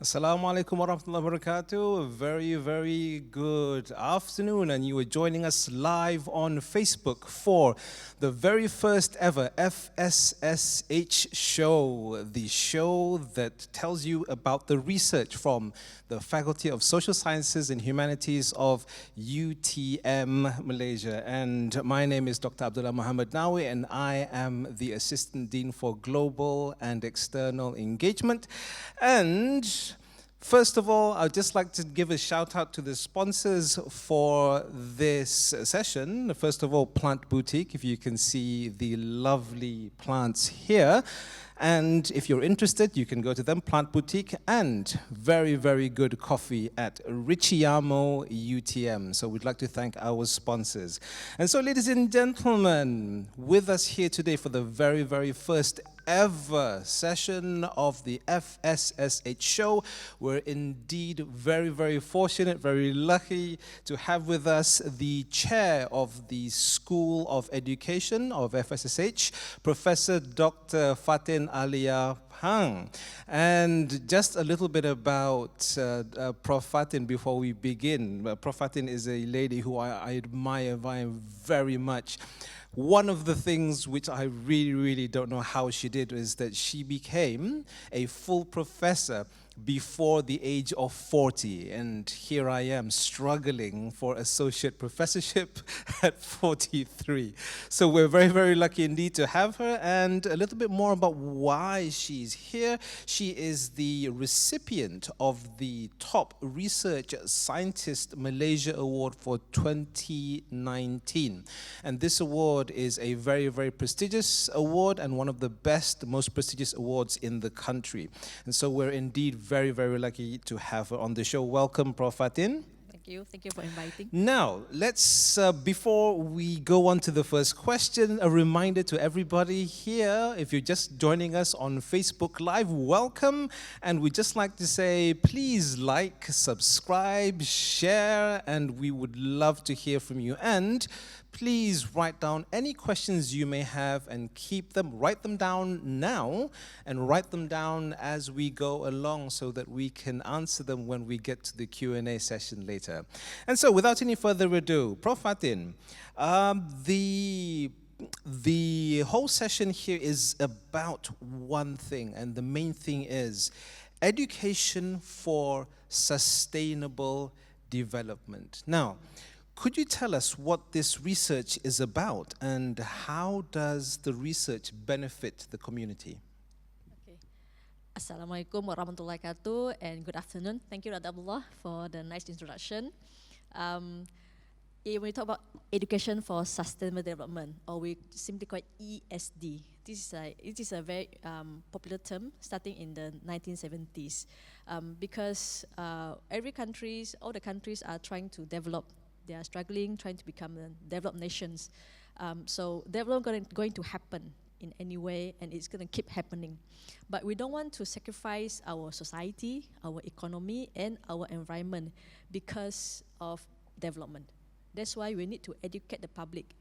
Assalamu alaikum warahmatullahi wabarakatuh. Very good afternoon, and you are joining us live on Facebook for the very first ever FSSH show, the show that tells you about the research from the Faculty of Social Sciences and Humanities of UTM Malaysia. And my name is Dr. Abdullah Muhammad Nawi, and I am the Assistant Dean for Global and External Engagement. And first of all, I'd just like to give a shout out to the sponsors for this session. First of all, Plant Boutique, if you can see the lovely plants here. And if you're interested, you can go to them, Plant Boutique, and very good coffee at Richiamo UTM. So we'd like to thank our sponsors. And so, ladies and gentlemen, with us here today for the very first ever session of the FSSH show. We're indeed very fortunate, very lucky to have with us the chair of the School of Education of FSSH, Professor Dr. Fatin Aliah Phang. And just a little bit about Prof. Fatin before we begin. Prof. Fatin is a lady who I admire very much. One of the things which I really don't know how she did is that she became a full professor before the age of 40, and here I am struggling for associate professorship at 43. So we're very lucky indeed to have her, and a little bit more about why she's here. She is the recipient of the Top Research Scientist Malaysia Award for 2019, and this award is a very prestigious award and one of the best, most prestigious awards in the country. And so we're indeed very lucky to have her on the show. Welcome, Prof. Fatin. Thank you for inviting. Now, let's, before we go on to the first question, a reminder to everybody here, if you're just joining us on Facebook Live, welcome. And we'd just like to say, please like, subscribe, share, and we would love to hear from you. And please write down any questions you may have and write them down now and write them down as we go along so that we can answer them when we get to the Q&A session later. And so without any further ado, Prof. Fatin, the whole session here is about one thing, and the main thing is education for sustainable development. Now, could you tell us what this research is about and how does the research benefit the community? Okay. Assalamualaikum warahmatullahi wabarakatuh, and good afternoon. Thank you, Dr. Abdullah, for the nice introduction. When we talk about education for sustainable development, or we simply call it ESD, it is a very popular term starting in the 1970s because all the countries are trying to develop. They are struggling, trying to become developed nations. So development going to happen in any way, and it's going to keep happening. But we don't want to sacrifice our society, our economy, and our environment because of development. That's why we need to educate the public,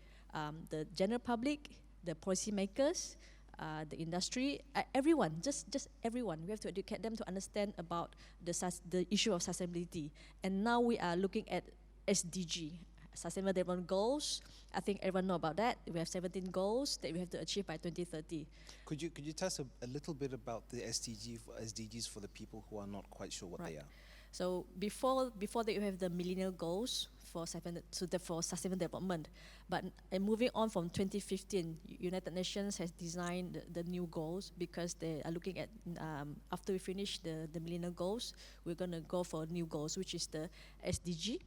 the general public, the policymakers, the industry, everyone, just everyone. We have to educate them to understand about the issue of sustainability. And now we are looking at SDG, Sustainable Development Goals. I think everyone know about that. We have 17 goals that we have to achieve by 2030. Could you tell us a little bit about the SDGs for the people who are not quite sure what they are? So before that, you have the millennial goals for sustainable development. But moving on from 2015, United Nations has designed the new goals because they are looking at after we finish the millennial goals, we're going to go for new goals, which is the SDG.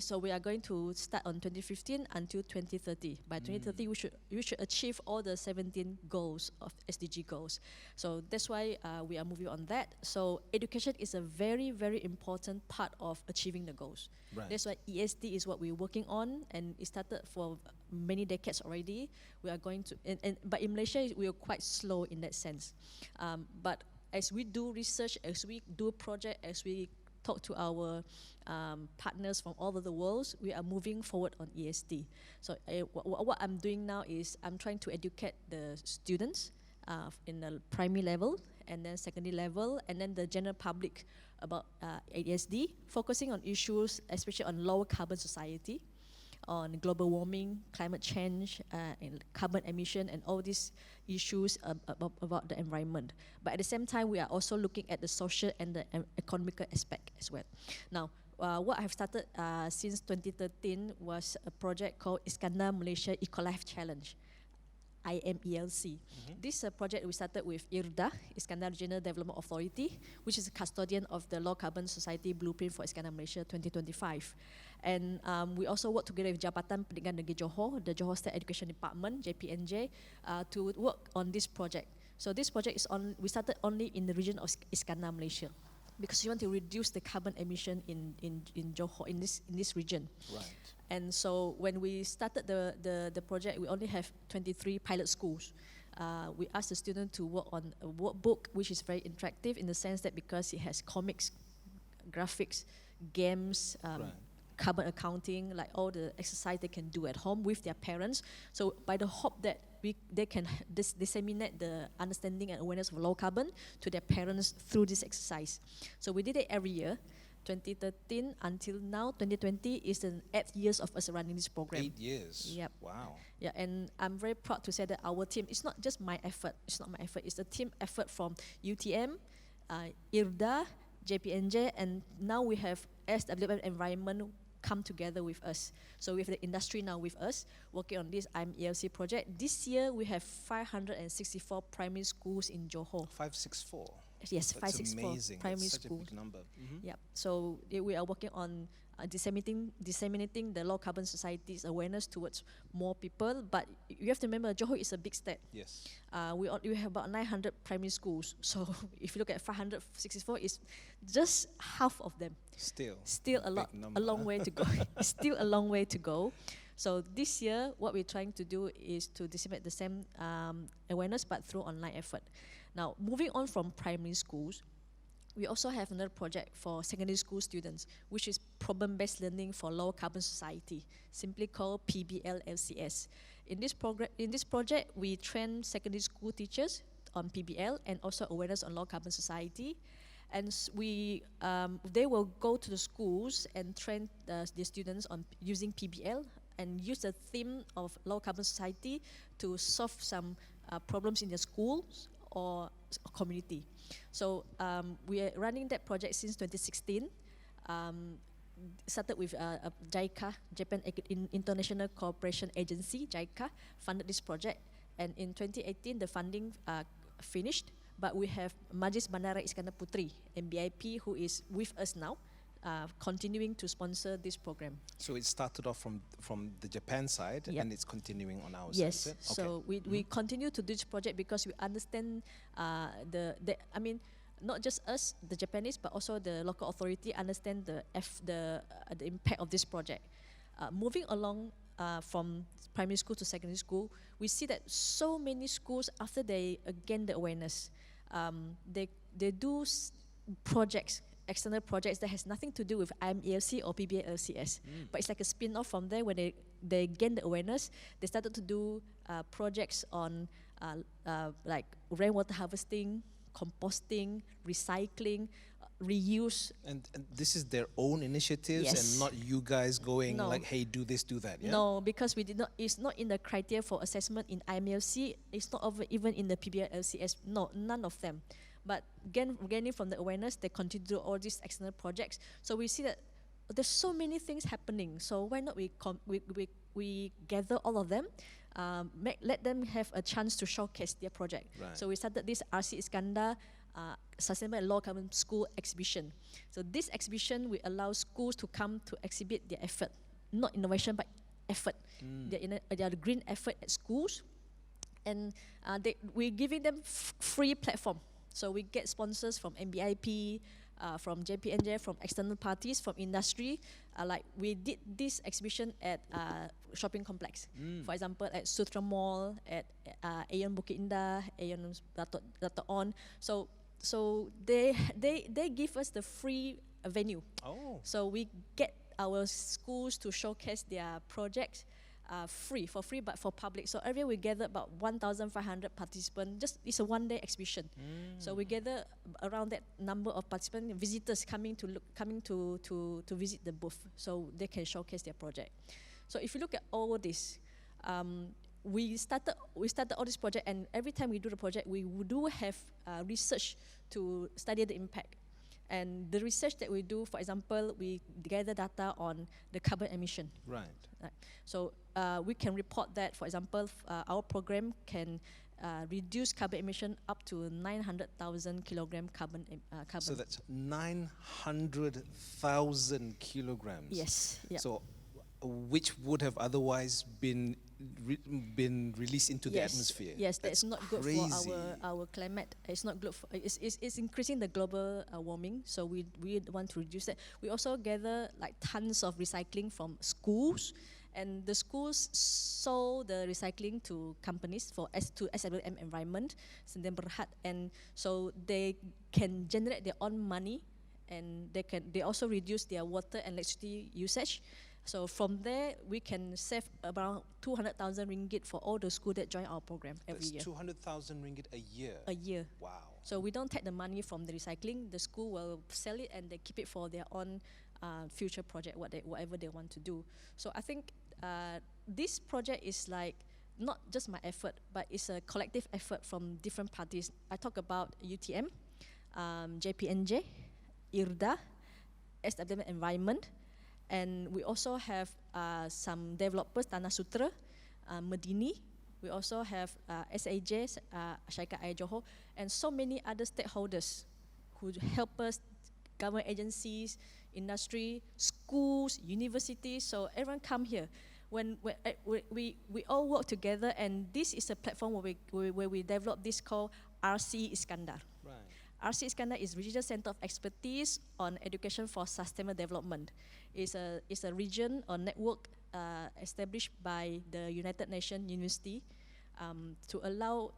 So we are going to start on 2015 until 2030. By 2030, we should achieve all the 17 goals of SDG goals. So that's why we are moving on that. So education is a very important part of achieving the goals. Right. That's why ESD is what we're working on, and it started for many decades already. We are going to, but in Malaysia we are quite slow in that sense. But as we do research, as we do project, as we talk to our partners from all over the world, we are moving forward on ESD. So what I'm doing now is I'm trying to educate the students in the primary level and then secondary level, and then the general public about ASD, focusing on issues, especially on low carbon society, on global warming, climate change, and carbon emission, and all these issues about the environment. But at the same time, we are also looking at the social and the economical aspect as well. Now, what I have started since 2013 was a project called Iskandar Malaysia Eco-Life Challenge, IMELC. This is a project we started with IRDA, Iskandar Regional Development Authority, which is a custodian of the Low Carbon Society Blueprint for Iskandar Malaysia 2025. And we also work together with Jabatan Pendidikan Negeri Johor, the Johor State Education Department, JPNJ, to work on this project. So this project is we started only in the region of Iskandar Malaysia, because we want to reduce the carbon emission in Johor, in this region. Right. And so when we started the project, we only have 23 pilot schools. We asked the student to work on a workbook, which is very interactive in the sense that because it has comics, graphics, games, carbon accounting, like all the exercise they can do at home with their parents. So by the hope that they can disseminate the understanding and awareness of low carbon to their parents through this exercise. So we did it every year. 2013 until now, 2020 is the 8th years of us running this program. 8 years. Yep. Wow. Yeah, and I'm very proud to say that our team, it's not just my effort, it's a team effort from UTM, IRDA, JPNJ, and now we have SWM Environment come together with us. So we have the industry now with us, working on this IMELC project. This year we have 564 primary schools in Johor. 564. Yes, That's 564 amazing. primary That's such schools. a big number. Yep. So we are working on disseminating the low carbon society's awareness towards more people. But you have to remember, Johor is a big state. Yes. We have about 900 primary schools. So if you look at 564, it's just half of them. Still a long way to go. Still a long way to go. So this year, what we're trying to do is to disseminate the same awareness, but through online effort. Now, moving on from primary schools, we also have another project for secondary school students, which is problem-based learning for low carbon society, simply called PBL-LCS. In this project, we train secondary school teachers on PBL and also awareness on low carbon society. And they will go to the schools and train the students on using PBL and use the theme of low carbon society to solve some problems in the schools or community. So we are running that project since 2016. Started with JICA, Japan International Cooperation Agency, JICA, funded this project. And in 2018, the funding finished. But we have Majlis Bandara Iskandar Putri, MBIP, who is with us now, continuing to sponsor this program. So it started off from the Japan side, Yep. and it's continuing on our Yes, side. Yes. so we continue to do this project because we understand not just us, the Japanese, but also the local authority understand the impact of this project. Moving along from primary school to secondary school, we see that so many schools, after they gain the awareness, they do projects, external projects that has nothing to do with IMELC or PBL-LCS, but it's like a spin-off from there. When they gain the awareness, they started to do projects on like rainwater harvesting, composting, recycling, reuse. And this is their own initiatives, Yes. and not you guys going No. like, hey, do this, do that. Yeah? No, because it's not in the criteria for assessment in IMLC, it's not even in the PBL-LCS, no, none of them. But gaining from the awareness, they continue to do all these external projects. So we see that there's so many things happening. So why not we gather all of them, let them have a chance to showcase their project. Right. So we started this RC Iskandar Sustainable and Low Carbon School exhibition. So this exhibition will allow schools to come to exhibit their effort, not innovation but effort. Their green effort at schools, and we're giving them free platform. So we get sponsors from MBIP, from JPNJ, from external parties, from industry. Like we did this exhibition at shopping complex. For example, at Sutra Mall, at Aeon Bukit Indah, Aeon Dato' On. So they give us the free venue. Oh. So we get our schools to showcase their projects. for free, but for public. So every year we gather about 1,500 participants. It's a one-day exhibition. So we gather around that number of participants, visitors coming to visit the booth, so they can showcase their project. So if you look at all this, we started all this project, and every time we do the project, we do have research to study the impact. And the research that we do, for example, we gather data on the carbon emission. Right. So we can report that, for example, our program can reduce carbon emission up to 900,000 kilogram carbon. So that's 900,000 kilograms. Yes. Yeah. So, which would have otherwise been released into the atmosphere. Yes, that's not good crazy. for our climate. It's not good for, it's increasing the global warming, so we want to reduce that. We also gather like tons of recycling from schools, and the schools sold the recycling to companies to SWM Environment, and so they can generate their own money, and they also reduce their water and electricity usage. So from there, we can save about 200,000 ringgit for all the schools that join our program every year. 200,000 ringgit a year? A year. Wow. So we don't take the money from the recycling. The school will sell it and they keep it for their own future project, whatever they want to do. So I think this project is like not just my effort, but it's a collective effort from different parties. I talk about UTM, JPNJ, IRDA, SWM Environment, and we also have some developers, Tanah Sutra, Medini. We also have SAJ, Syarikat Air Johor, and so many other stakeholders who help us, government agencies, industry, schools, universities. So everyone come here. When we all work together, and this is a platform where we develop this called RC Iskandar. Right. RC Iskandar is Regional Center of Expertise on Education for Sustainable Development. It's a region or network established by the United Nations University to allow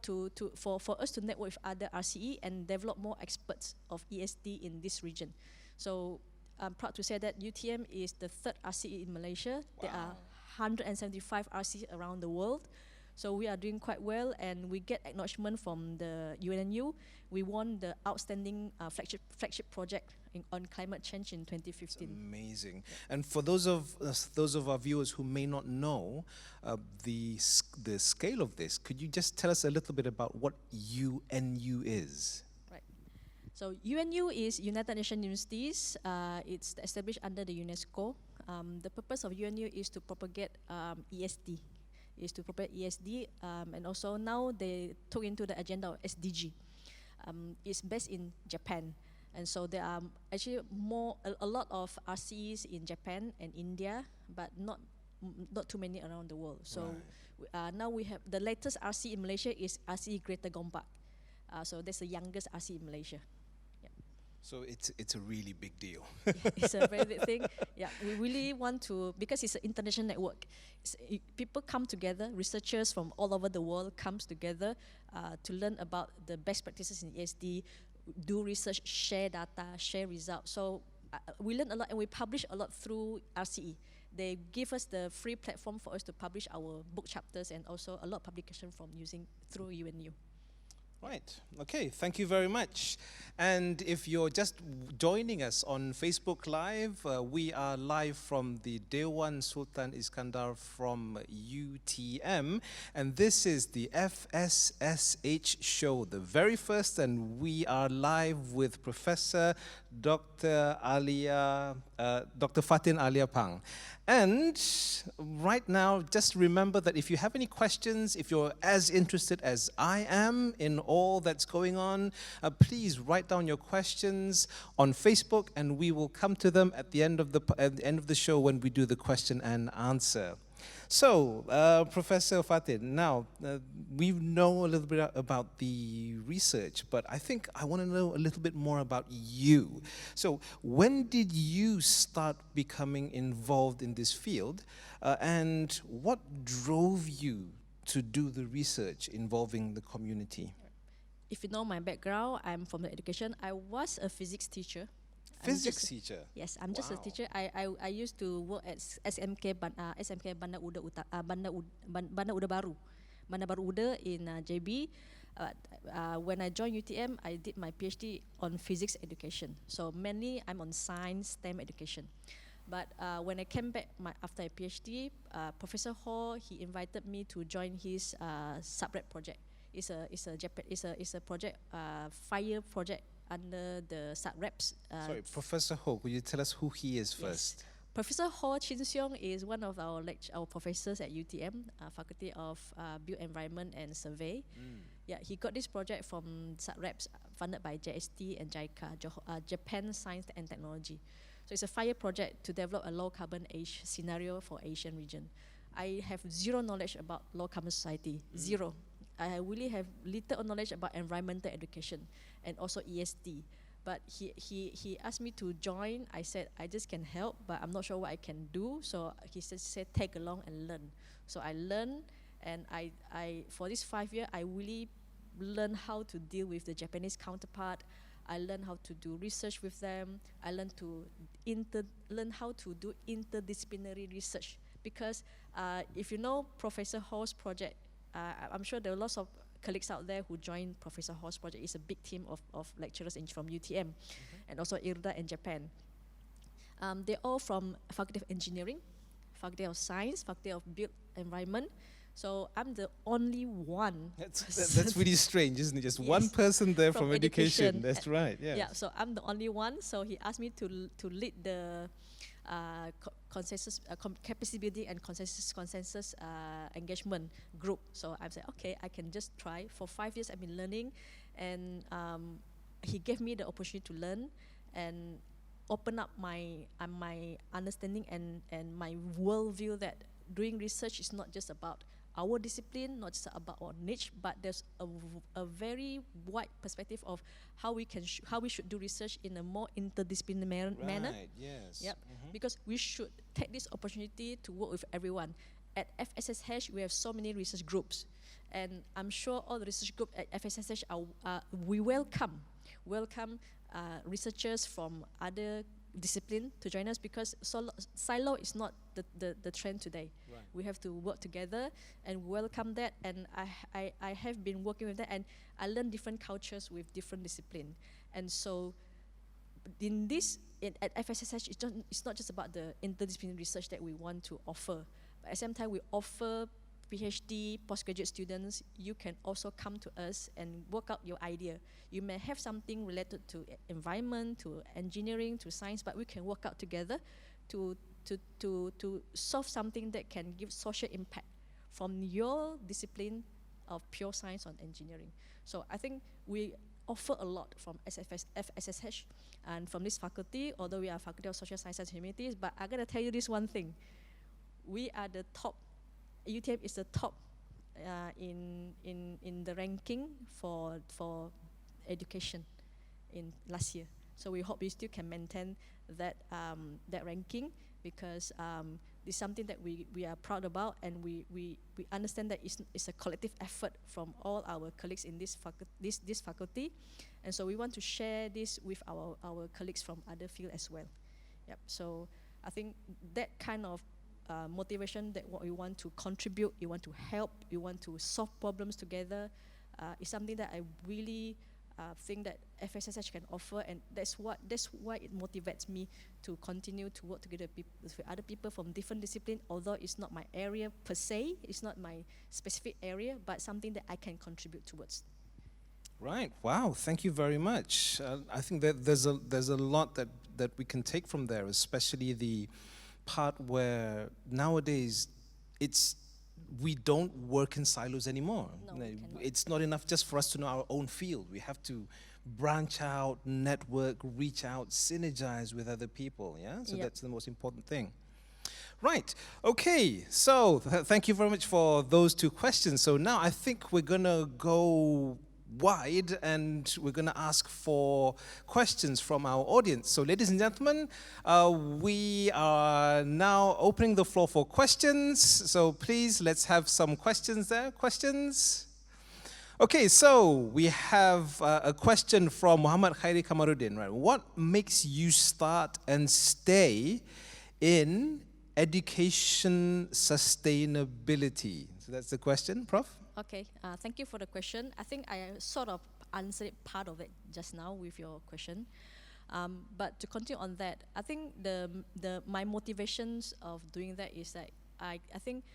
for us to network with other RCE and develop more experts of ESD in this region. So I'm proud to say that UTM is the third RCE in Malaysia. Wow. There are 175 RCE around the world. So we are doing quite well, and we get acknowledgement from the UNU. We won the outstanding flagship project on climate change in 2015. It's amazing. And for those of our viewers who may not know the scale of this, could you just tell us a little bit about what UNU is? Right. So UNU is United Nations Universities. It's established under the UNESCO. The purpose of UNU is to propagate ESD. And also now they took into the agenda of SDG. It's based in Japan, and so there are actually a lot of RCs in Japan and India, but not too many around the world. So now we have the latest RC in Malaysia is RC Greater Gombak. So that's the youngest RC in Malaysia. So it's a really big deal. Yeah, it's a very big thing. Yeah, we really want to, because it's an international network. People come together, researchers from all over the world comes together to learn about the best practices in ESD, do research, share data, share results. So we learn a lot, and we publish a lot through RCE. They give us the free platform for us to publish our book chapters, and also a lot of publication through UNU. Right. Okay. Thank you very much. And if you're just joining us on Facebook Live, we are live from the Dewan Sultan Iskandar from UTM, and this is the FSSH show, the very first, and we are live with Professor Dr. Aliah, Dr. Fatin Aliah Phang. And right now, just remember that if you have any questions, if you're as interested as I am in all that's going on, please write down your questions on Facebook, and we will come to them at the end of the show when we do the question and answer. So, Professor Fatin, now we know a little bit about the research, but I think I want to know a little bit more about you. So, when did you start becoming involved in this field, and what drove you to do the research involving the community? If you know my background, I'm from the education. I was a physics teacher. Physics teacher? Yes, I'm just a Wow. teacher. I used to work at SMK Bandar Uda Baru, Bandar Baru Uda in JB. When I joined UTM, I did my PhD on physics education. So mainly I'm on science, STEM education. But when I came back after a PhD, Professor Ho, he invited me to join his subrep project. It's a project, fire project under the subreps. Sorry, Professor Ho, could you tell us who he is first? Yes. Professor Ho Chin Seong is one of our professors at UTM, Faculty of Built Environment and Survey. Yeah, he got this project from subreps funded by JST and JICA, Japan Science and Technology. So it's a fire project to develop a low carbon scenario for Asian region. I have zero knowledge about low carbon society, zero. I really have little knowledge about environmental education and also ESD. But he asked me to join. I said, I just can help, but I'm not sure what I can do. So he said tag along and learn. So I learned, and I for this 5 years, I really learned how to deal with the Japanese counterpart. I learned how to do research with them. I learned learn how to do interdisciplinary research. Because if you know Professor Ho's project, I'm sure there are lots of colleagues out there who joined Professor Ho's project. It's a big team of lecturers from UTM, and also IRDA in Japan. They're all from Faculty of Engineering, Faculty of Science, Faculty of Built Environment. So I'm the only one. That's really strange, isn't it? Just Yes, one person there from education. That's right, yeah. Yeah, so I'm the only one. So he asked me to lead the consensus, capacity building and consensus engagement group. So I said, okay, I can just try. For 5 years, I've been learning, and he gave me the opportunity to learn and open up my understanding and my worldview that doing research is not just about our discipline, not just about our niche, but there's a very wide perspective of how we should do research in a more interdisciplinary manner. Right, yes. Yep. Because we should take this opportunity to work with everyone. At FSSH, we have so many research groups, and I'm sure all the research groups at FSSH we welcome researchers from other discipline to join us, because silo is not the trend today. Right. We have to work together and welcome that, and I have been working with that, and I learn different cultures with different discipline. And so at FSSH, it's not just about the interdisciplinary research that we want to offer, but at the same time we offer PhD, postgraduate students. You can also come to us and work out your idea. You may have something related to environment, to engineering, to science, but we can work out together to solve something that can give social impact from your discipline of pure science or engineering. So I think we offer a lot from FSSH and from this faculty, although we are Faculty of Social Sciences and Humanities, but I gotta tell you this one thing. We are the top, UTM is the top in the ranking for education in last year. So we hope we still can maintain that ranking, because it's something that we are proud about, and we understand that it's a collective effort from all our colleagues in this faculty, and so we want to share this with our colleagues from other fields as well. Yep. So I think that kind of motivation, that what we want to contribute, you want to help, you want to solve problems together, is something that I really think that FSSH can offer, and that's why it motivates me to continue to work together with other people from different disciplines. Although it's not my area per se, it's not my specific area, but something that I can contribute towards. Right. Wow. Thank you very much. I think that there's a lot that we can take from there, especially the part where nowadays we don't work in silos anymore. No, it's not enough just for us to know our own field. We have to branch out, network, reach out, synergize with other people. Yeah. So that's the most important thing. Right. Okay. So thank you very much for those two questions. So now I think we're gonna go wide, and we're going to ask for questions from our audience. So ladies and gentlemen, we are now opening the floor for questions. So please, let's have some questions there. Questions? Okay, so we have a question from Muhammad Khairi Kamaruddin. Right, what makes you start and stay in education sustainability? So that's the question, Prof. Okay, thank you for the question. I think I sort of answered part of it just now with your question. But to continue on that, I think my motivations of doing that is that I think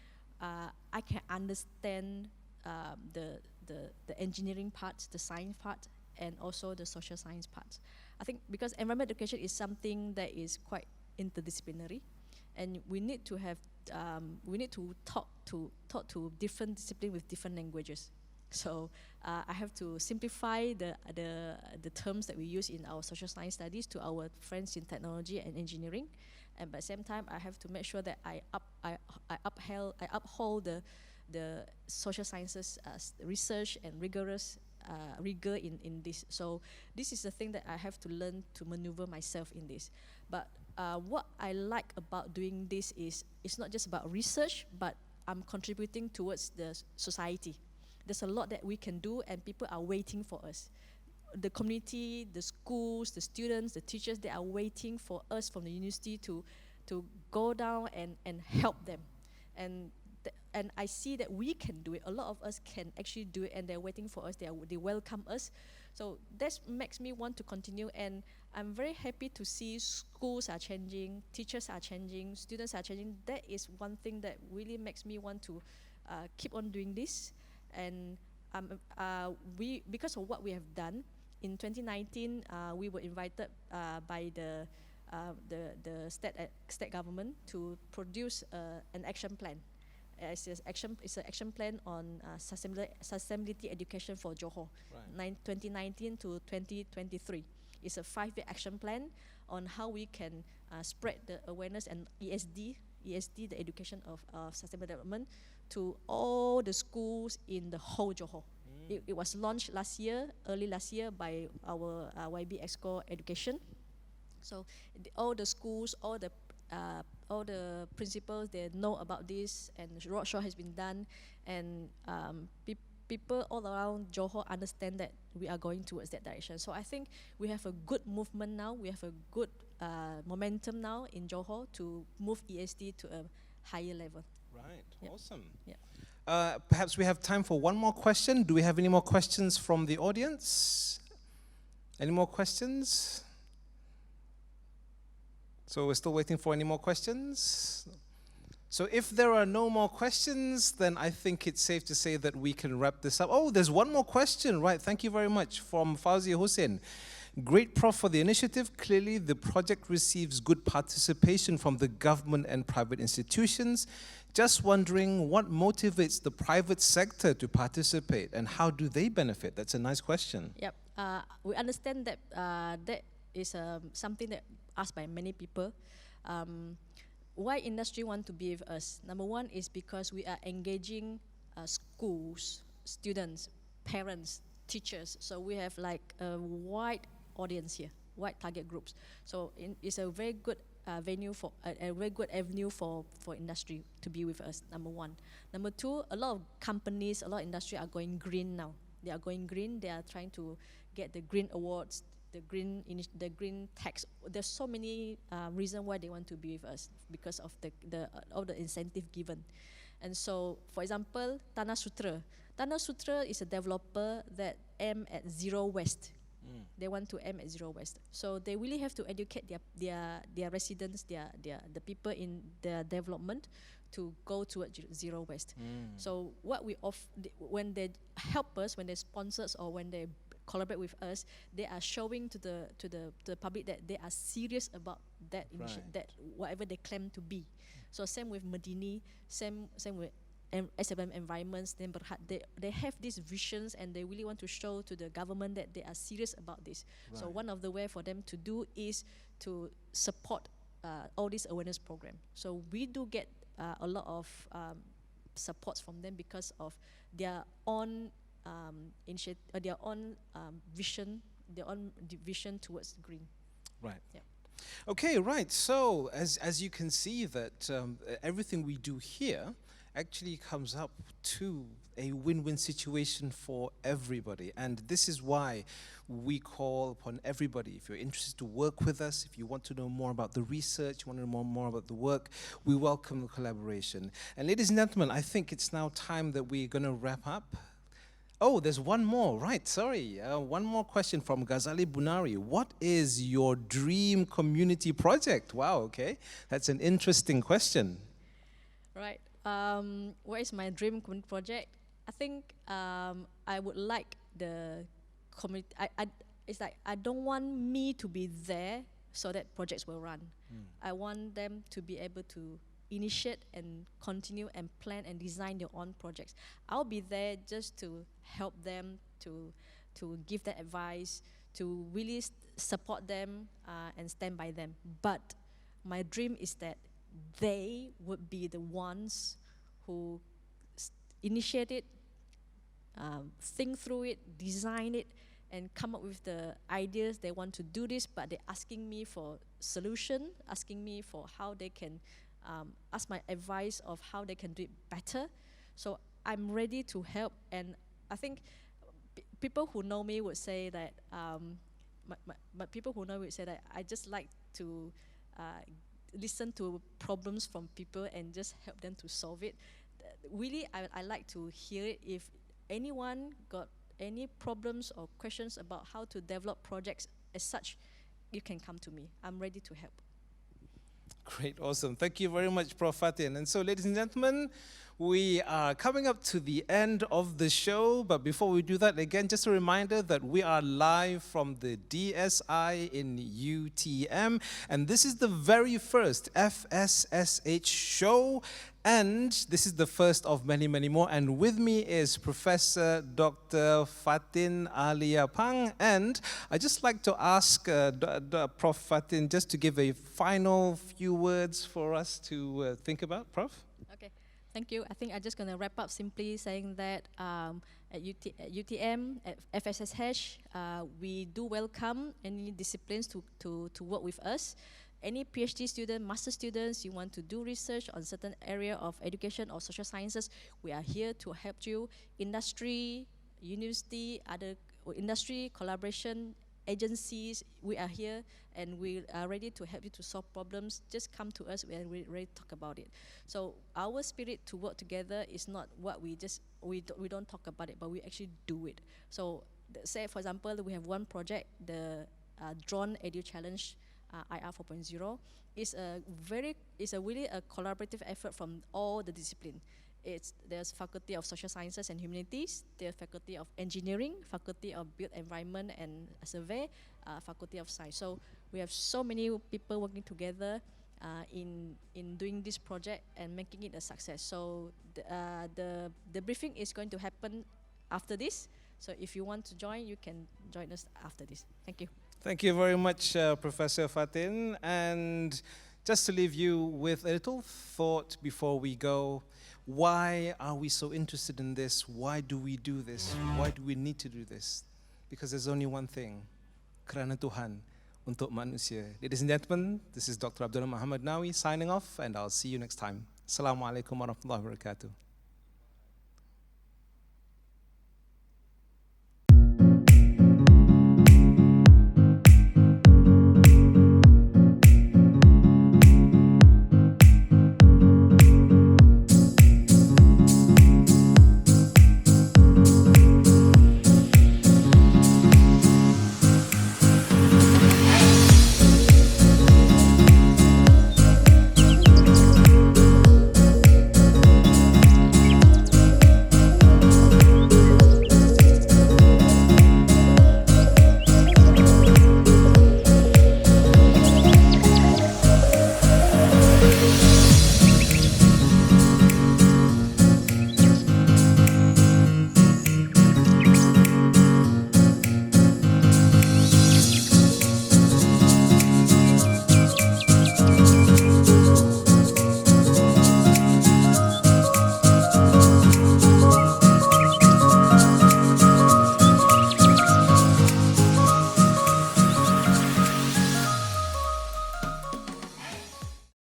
I can understand the engineering part, the science part, and also the social science part. I think because environmental education is something that is quite interdisciplinary, and we need to have talk to different disciplines with different languages. So I have to simplify the terms that we use in our social science studies to our friends in technology and engineering, and at the same time I have to make sure that I uphold the social sciences research and rigor in this. So this is the thing that I have to learn to maneuver myself in this. But what I like about doing this is it's not just about research, but I'm contributing towards the society. There's a lot that we can do, and people are waiting for us. The community, the schools, the students, the teachers, they are waiting for us from the university to go down and help them. And I see that we can do it. A lot of us can actually do it, and they're waiting for us. They welcome us. So that makes me want to continue, and I'm very happy to see schools are changing, teachers are changing, students are changing. That is one thing that really makes me want to keep on doing this. And we, because of what we have done, in 2019, we were invited by the state government to produce an action plan. It's an action plan on sustainability education for Johor, 2019 to 2023. It's a 5-year action plan on how we can spread the awareness and ESD, the education of sustainable development, to all the schools in the whole Johor. It was launched early last year by our YB Exco Education. So all the schools, all the principals, they know about this, and the roadshow has been done, and people all around Johor understand that we are going towards that direction. So I think we have a good movement now. We have a good momentum now in Johor to move ESD to a higher level. Right, Yep. awesome. Yeah. Perhaps we have time for one more question. Do we have any more questions from the audience? Any more questions? So we're still waiting for any more questions? So if there are no more questions, then I think it's safe to say that we can wrap this up. Oh, there's one more question, right? Thank you very much, from Fauzi Hussein. Great, Prof, for the initiative. Clearly, the project receives good participation from the government and private institutions. Just wondering what motivates the private sector to participate, and how do they benefit? That's a nice question. Yep. We understand that that is something that asked by many people. Why industry want to be with us? Number one is because we are engaging schools, students, parents, teachers. So we have like a wide audience here, wide target groups. So it's a very good venue for a very good avenue for industry to be with us. Number one. Number two, a lot of companies, a lot of industry are going green now. They are going green. They are trying to get the green awards, the green tax. There's so many reasons why they want to be with us, because of all the incentive given. And so, for example, Tanah Sutra. Tanah Sutra is a developer that aim at zero waste. They want to aim at zero waste. So they really have to educate their residents, the people in their development, to go towards zero waste. So what when they help us, when they sponsor us, or when they collaborate with us, they are showing to the public that they are serious about that that whatever they claim to be. So same with Medini, same with SFM environments. They have these visions, and they really want to show to the government that they are serious about this. So one of the way for them to do is to support all this awareness program. So we do get a lot of supports from them because of their own their own vision towards green. Right. Yeah. Okay, right. So as you can see that everything we do here actually comes up to a win-win situation for everybody. And this is why we call upon everybody. If you're interested to work with us, if you want to know more about the research, you want to know more about the work, we welcome the collaboration. And ladies and gentlemen, I think it's now time that we're going to wrap up. Oh, there's one more, right, sorry. One more question from Ghazali Bunari. What is your dream community project? Wow, okay. That's an interesting question. Right. What is my dream community project? I think I would like the community. It's like I don't want me to be there so that projects will run. I want them to be able to initiate and continue and plan and design their own projects. I'll be there just to help them, to give them advice, to really support them and stand by them. But my dream is that they would be the ones who initiate it, think through it, design it, and come up with the ideas they want to do this, but they're asking me for solution, asking me for how they can ask my advice of how they can do it better. So I'm ready to help, and I think people who know me would say that people who know me would say that I just like to listen to problems from people and just help them to solve it. Really, I like to hear it. If anyone got any problems or questions about how to develop projects as such, you can come to me. I'm ready to help. Great, awesome. Thank you very much, Prof. Fatin. And so, ladies and gentlemen, we are coming up to the end of the show. But before we do that, again, just a reminder that we are live from the DSI in UTM. And this is the very first FSSH show. And this is the first of many, many more. And with me is Professor Dr. Fatin Aliah Phang. And I'd just like to ask Prof. Fatin just to give a final few words for us to think about. Prof? Okay, thank you. I think I'm just going to wrap up simply saying that at UTM, at FSSH, we do welcome any disciplines to work with us. Any PhD student, master students, you want to do research on certain area of education or social sciences, we are here to help you. Industry, university, other industry, collaboration, agencies, we are here and we are ready to help you to solve problems. Just come to us and we're ready to talk about it. So our spirit to work together is not what we don't talk about it, but we actually do it. So say, for example, we have one project, the Drone Edu Challenge, IR 4.0 is really a collaborative effort from all the discipline. There's Faculty of Social Sciences and Humanities, there's Faculty of Engineering, Faculty of Built Environment and Survey, Faculty of Science. So we have so many people working together in doing this project and making it a success. So the briefing is going to happen after this. So if you want to join, you can join us after this. Thank you. Thank you very much, Professor Fatin. And just to leave you with a little thought before we go, why are we so interested in this? Why do we do this? Why do we need to do this? Because there's only one thing, kerana Tuhan untuk manusia. Ladies and gentlemen, this is Dr. Abdullah Muhammad Nawi signing off, and I'll see you next time. Assalamualaikum warahmatullahi wabarakatuh.